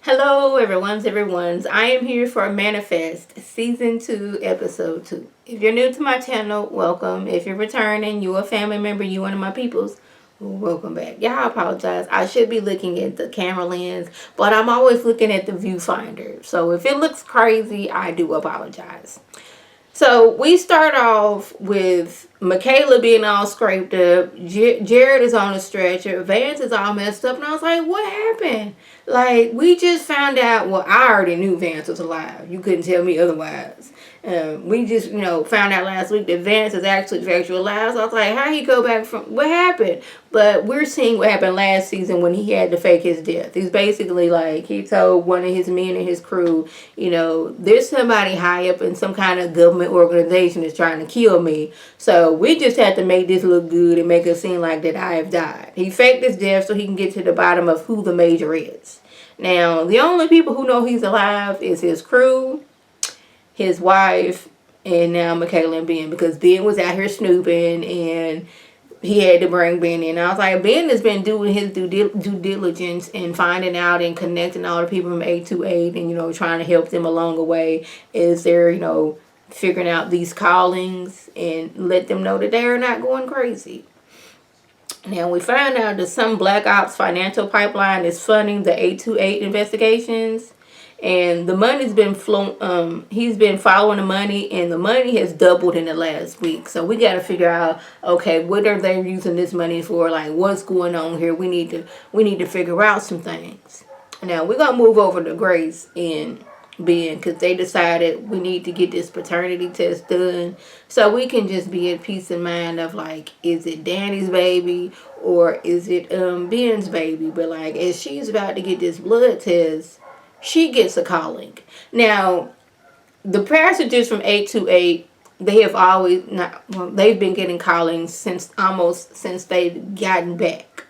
Hello, everyone's. I am here for Manifest Season 2, Episode 2. If you're new to my channel, welcome. If you're returning, you a family member, you one of my peoples, welcome back. Yeah, I apologize. I should be looking at the camera lens, but I'm always looking at the viewfinder. So if it looks crazy, I do apologize. So we start off with Michaela being all scraped up. Jared is on a stretcher. Vance is all messed up. And I was like, what happened? Like, we just found out. Well, I already knew Vance was alive. You couldn't tell me otherwise. We just, found out last week that Vance is actually factual alive. So I was like, how he go back from what happened? But we're seeing what happened last season when he had to fake his death. He's basically like, he told one of his men and his crew, there's somebody high up in some kind of government organization that's trying to kill me. So we just have to make this look good and make it seem like that I have died. He faked his death so he can get to the bottom of who the major is. Now, the only people who know he's alive is his crew, his wife, and now Michaela and Ben, because Ben was out here snooping and he had to bring Ben in. I was like, Ben has been doing his due diligence and finding out and connecting all the people from 828 and, trying to help them along the way as they're, figuring out these callings and let them know that they're not going crazy. Now we find out that some Black Ops financial pipeline is funding the 828 investigations. And the money's been he's been following the money, and the money has doubled in the last week. So we got to figure out, okay, what are they using this money for? Like, what's going on here? We need to figure out some things. Now we're gonna move over to Grace and Ben, because they decided we need to get this paternity test done so we can just be at peace of mind of, like, is it Danny's baby or is it Ben's baby? But like, as she's about to get this blood test, she gets a calling. Now, the passages from 828, they have always not, well, they've been getting callings since they've gotten back.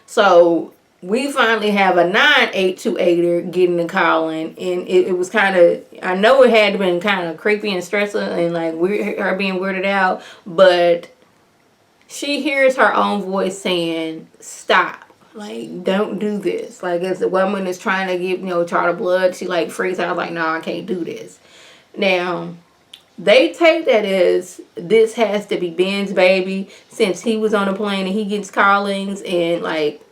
So we finally have a non-828er getting a calling, and it was kind of, I know it had been kind of creepy and stressful and like her being weirded out, but she hears her own voice saying, stop. Like, don't do this. Like, as the woman is trying to give, try to blood, she like freaks out, like, no, I can't do this. Now, they take that as this has to be Ben's baby, since he was on a plane and he gets callings, and like,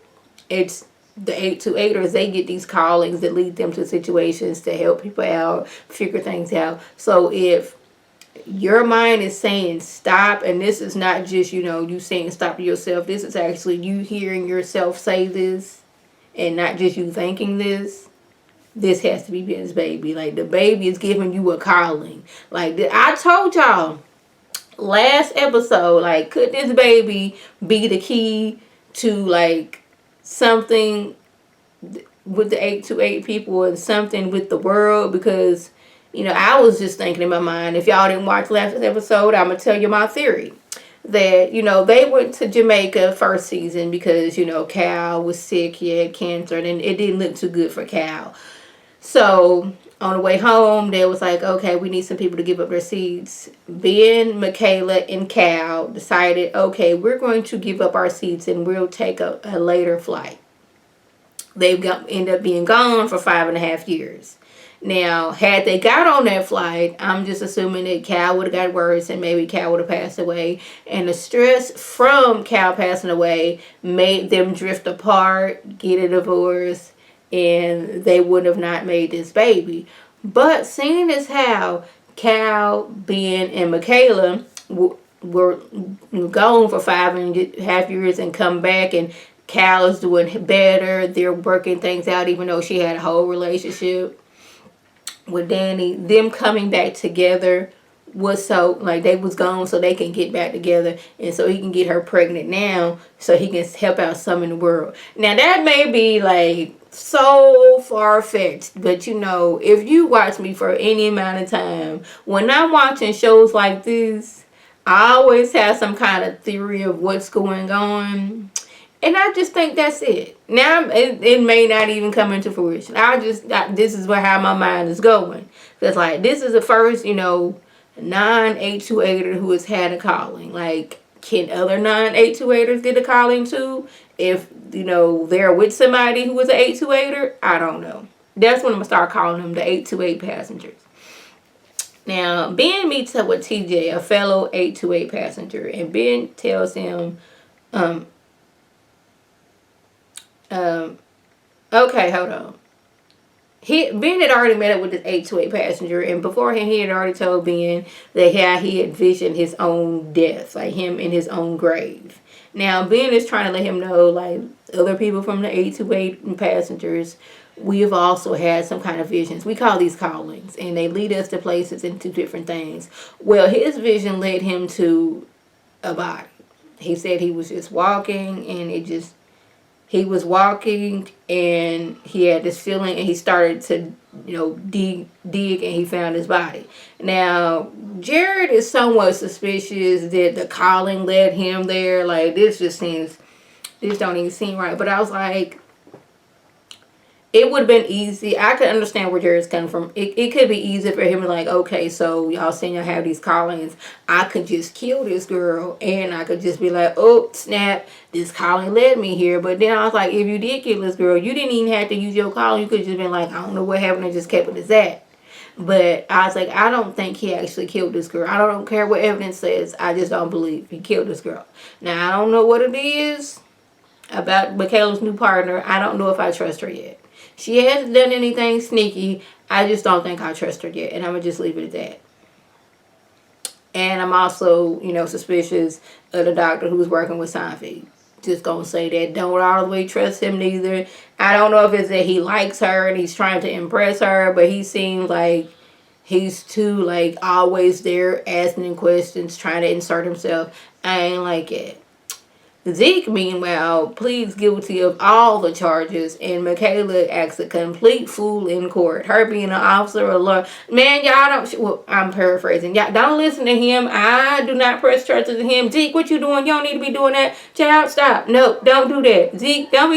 it's the 828ers, they get these callings that lead them to situations to help people out, figure things out. So if your mind is saying stop, and this is not just, you saying stop to yourself, this is actually you hearing yourself say this and not just you thinking this has to be Ben's baby. Like, the baby is giving you a calling. Like, I told y'all last episode, like, could this baby be the key to, like, something with the 828 people and something with the world? Because I was just thinking in my mind, if y'all didn't watch last episode, I'm going to tell you my theory. That, they went to Jamaica first season because, Cal was sick, he had cancer, and it didn't look too good for Cal. So, on the way home, they was like, okay, we need some people to give up their seats. Ben, Michaela, and Cal decided, okay, we're going to give up our seats and we'll take a later flight. End up being gone for 5.5 years. Now, had they got on that flight, I'm just assuming that Cal would have got worse and maybe Cal would have passed away. And the stress from Cal passing away made them drift apart, get a divorce, and they would have not made this baby. But seeing as how Cal, Ben, and Michaela were gone for 5.5 years and come back, and Cal is doing better, they're working things out, even though she had a whole relationship with Danny, them coming back together was so, like, they was gone so they can get back together, and so he can get her pregnant now so he can help out some in the world. Now, that may be like so far-fetched, but if you watch me for any amount of time, when I'm watching shows like this, I always have some kind of theory of what's going on. And I just think that's it. Now, it may not even come into fruition. This is how my mind is going. Because, like, this is the first, non-828er who has had a calling. Like, can other non-828ers get a calling too? if, they're with somebody who was an 828er, I don't know. That's when I'm going to start calling them the 828 passengers. Now, Ben meets up with TJ, a fellow 828 passenger, and Ben tells him, okay, hold on. Ben had already met up with this 828 passenger, and beforehand he had already told Ben that he had visioned his own death, like him in his own grave. Now, Ben is trying to let him know, like, other people from the 828 passengers, we have also had some kind of visions. We call these callings, and they lead us to places and to different things. Well, his vision led him to a body. He said he was just walking, and he was walking, and he had this feeling, and he started to, dig, and he found his body. Now, Jared is somewhat suspicious that the calling led him there. Like, this don't even seem right. But I was like, it would have been easy. I could understand where Jared's coming from. It could be easy for him to be like, okay, so y'all saying y'all have these callings. I could just kill this girl, and I could just be like, oh, snap, this calling led me here. But then I was like, if you did kill this girl, you didn't even have to use your calling. You could just been like, I don't know what happened, and just kept it as that. But I was like, I don't think he actually killed this girl. I don't care what evidence says. I just don't believe he killed this girl. Now, I don't know what it is about Michaela's new partner. I don't know if I trust her yet. She hasn't done anything sneaky. I just don't think I trust her yet. And I'm going to just leave it at that. And I'm also, suspicious of the doctor who's working with Seinfeld. Just going to say that. Don't all the way trust him neither. I don't know if it's that he likes her and he's trying to impress her. But he seems like he's too, always there asking questions, trying to insert himself. I ain't like it. Zeke, meanwhile, pleads guilty of all the charges, and Michaela acts a complete fool in court. Her being an officer or lawyer. Man, y'all don't... Well, I'm paraphrasing. Y'all don't listen to him. I do not press charges to him. Zeke, what you doing? You don't need to be doing that. Child, stop. No, don't do that. Zeke, don't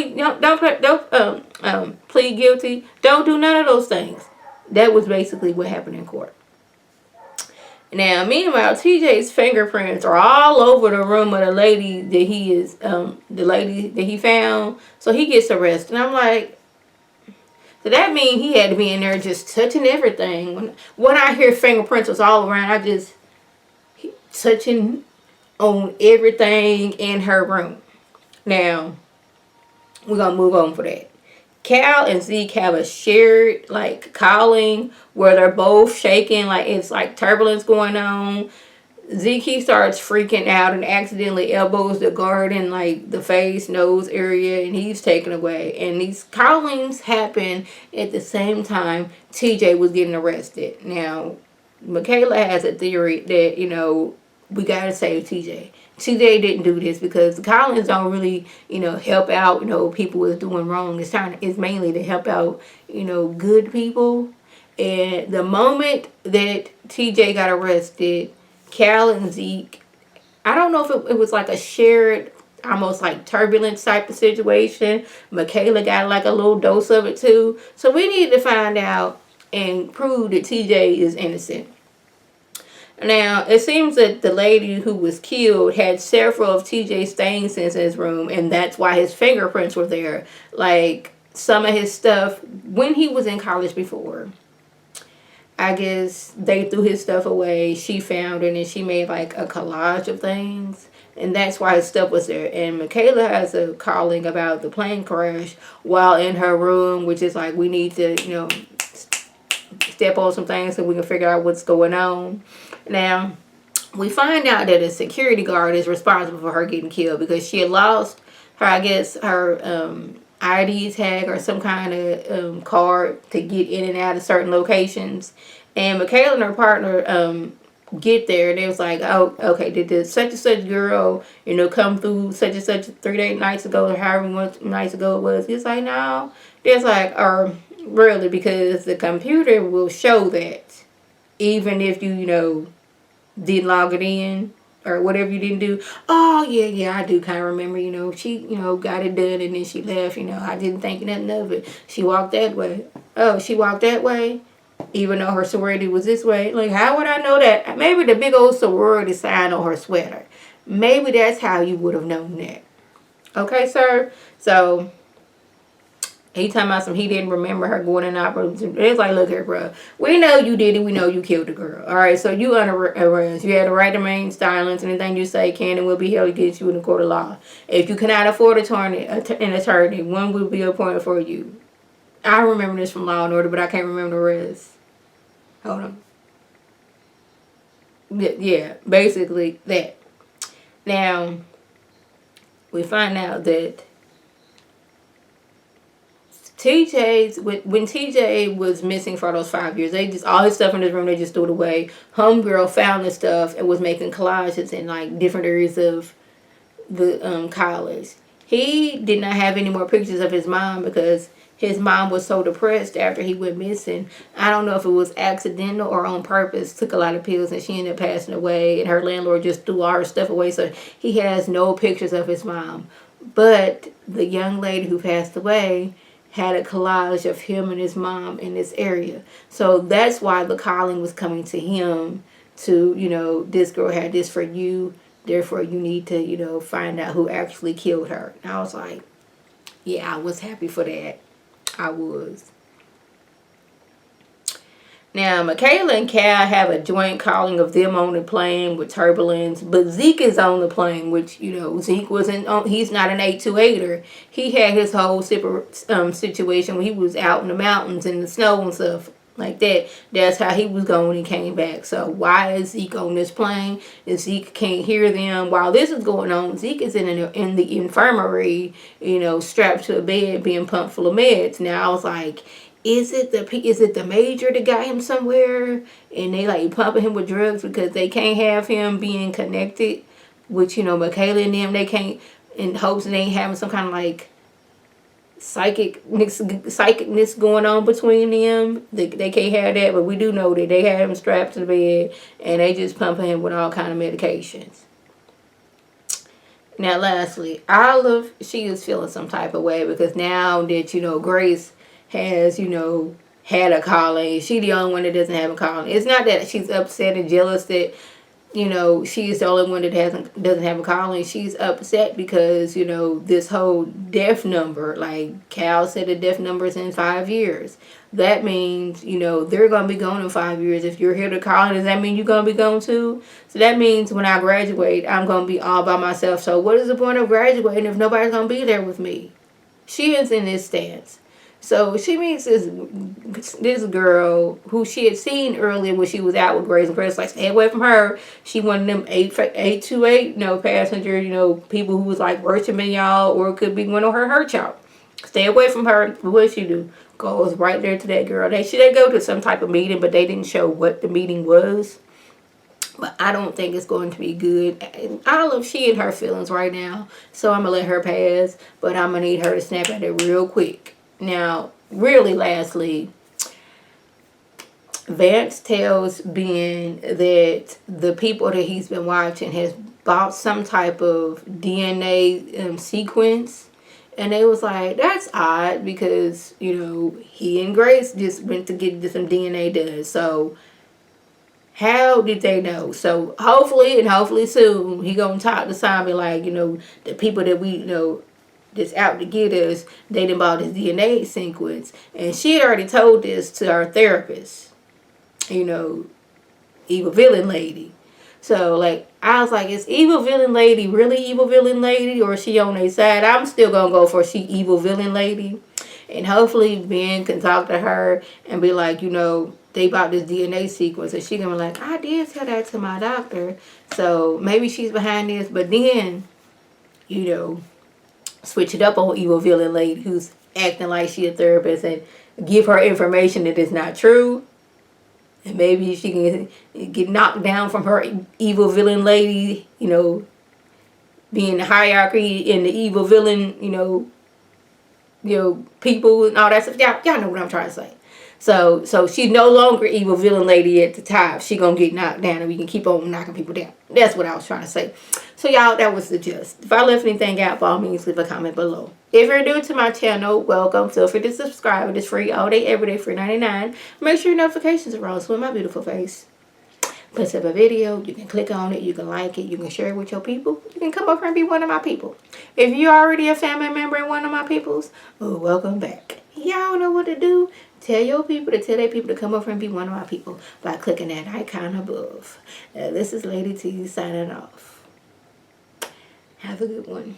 plead guilty. Don't do none of those things. That was basically what happened in court. Now, meanwhile, TJ's fingerprints are all over the room of the lady that he found. So he gets arrested. And I'm like, so that means he had to be in there just touching everything. When I hear fingerprints was all around, touching on everything in her room. Now, we're going to move on for that. Cal and Zeke have a shared, calling where they're both shaking, it's turbulence going on. Zeke starts freaking out and accidentally elbows the guard in, the face, nose area, and he's taken away. And these callings happen at the same time TJ was getting arrested. Now, Michaela has a theory that, we got to save TJ. TJ didn't do this because the Collins don't really, help out, people who's doing wrong. It's mainly to help out, good people. And the moment that TJ got arrested, Cal and Zeke, I don't know if it was a shared, almost turbulence type of situation. Michaela got a little dose of it too. So we need to find out and prove that TJ is innocent. Now, it seems that the lady who was killed had several of TJ's stain scents in his room, and that's why his fingerprints were there. Some of his stuff, when he was in college before, I guess they threw his stuff away. She found it, and she made, a collage of things, and that's why his stuff was there. And Michaela has a calling about the plane crash while in her room, which is we need to, step on some things so we can figure out what's going on. Now, we find out that a security guard is responsible for her getting killed because she had lost her ID tag or some kind of card to get in and out of certain locations. And Michaela and her partner get there, and it was oh, okay, did this such and such girl, come through such and such 3 nights ago or however many nights ago it was? It's no. It's really, because the computer will show that even if you, didn't log it in or whatever you didn't do. Oh, yeah, I do kind of remember, she, got it done and then she left, I didn't think nothing of it. She walked that way. Oh, she walked that way? Even though her sorority was this way? How would I know that? Maybe the big old sorority sign on her sweater. Maybe that's how you would have known that. Okay, sir? So he talking about some he didn't remember her going in operation. It's like, look here, bro. We know you did it. We know you killed the girl. All right, so you under arrest. You had the right to remain silent. Anything you say can and will be held against you in the court of law. If you cannot afford an attorney, one will be appointed for you. I remember this from Law and Order, but I can't remember the rest. Hold on. Yeah, basically that. Now, we find out that when TJ was missing for those 5 years, they just all his stuff in his room they just threw it away. Homegirl found his stuff and was making collages in like different areas of the college. He did not have any more pictures of his mom because his mom was so depressed after he went missing. I don't know if it was accidental or on purpose. Took a lot of pills and she ended up passing away. And her landlord just threw all her stuff away. So he has no pictures of his mom. But the young lady who passed away had a collage of him and his mom in this area. So that's why the calling was coming to him to, this girl had this for you. Therefore, you need to, find out who actually killed her. And I was like, yeah, I was happy for that. I was. Now, Michaela and Cal have a joint calling of them on the plane with turbulence, but Zeke is on the plane, which, Zeke wasn't on, he's not an 828er. He had his whole situation when he was out in the mountains in the snow and stuff like that. That's how he was going when he came back. So why is Zeke on this plane? And Zeke can't hear them. While this is going on, Zeke is in the infirmary, strapped to a bed being pumped full of meds. Now, I was like, is it the major that got him somewhere and they like pumping him with drugs because they can't have him being connected with Michaela and them? They can't, in hopes that they ain't having some kind of like psychicness going on between them. They can't have that, but we do know that they have him strapped to the bed and they just pumping him with all kind of medications. Now, lastly, Olive, she is feeling some type of way because now that Grace has, had a calling. She the only one that doesn't have a calling. It's not that she's upset and jealous that, she's the only one that doesn't have a calling. She's upset because, this whole death number, like Cal said, the death number is in 5 years. That means, they're going to be gone in 5 years. If you're here to call, does that mean you're going to be gone too? So that means when I graduate, I'm going to be all by myself. So what is the point of graduating if nobody's going to be there with me? She is in this stance. So she meets this girl who she had seen earlier when she was out with Grace, and Grace like, stay away from her. She one of them 828 passenger, people who was like worshiping y'all, or it could be one of her hurt y'all. Stay away from her. What she do? Goes right there to that girl. They should go to some type of meeting, but they didn't show what the meeting was. But I don't think it's going to be good. Olive, she in her feelings right now, so I'm gonna let her pass. But I'm gonna need her to snap at it real quick. Now, really lastly, Vance tells Ben that the people that he's been watching has bought some type of DNA sequence. And they was like, that's odd because, he and Grace just went to get some DNA done. So, how did they know? So, hopefully soon, he gonna talk to Simon like, the people that we, that's out to get us, they done bought his DNA sequence. And she had already told this to our therapist, evil villain lady. So, I was like, is evil villain lady really evil villain lady, or is she on their side? I'm still going to go for she evil villain lady. And hopefully Ben can talk to her and be like, they bought this DNA sequence. And she going to be like, I did tell that to my doctor. So, maybe she's behind this. But then, switch it up on evil villain lady who's acting like she a therapist and give her information that is not true. And maybe she can get knocked down from her evil villain lady, being the hierarchy in the evil villain, people and all that stuff. Y'all know what I'm trying to say. So she's no longer evil villain lady at the top. She gonna get knocked down and we can keep on knocking people down. That's what I was trying to say. So y'all, that was the gist. If I left anything out, by all means, leave a comment below. If you're new to my channel, welcome. Feel free to subscribe. It is free all day, every day, free 99. Make sure your notifications are on so with my beautiful face. puts up a video, you can click on it, you can like it, you can share it with your people, you can come over and be one of my people. If you're already a family member and one of my peoples, oh, welcome back. Y'all know what to do. Tell your people to tell their people to come over and be one of my people by clicking that icon above. This is Lady T signing off. Have a good one.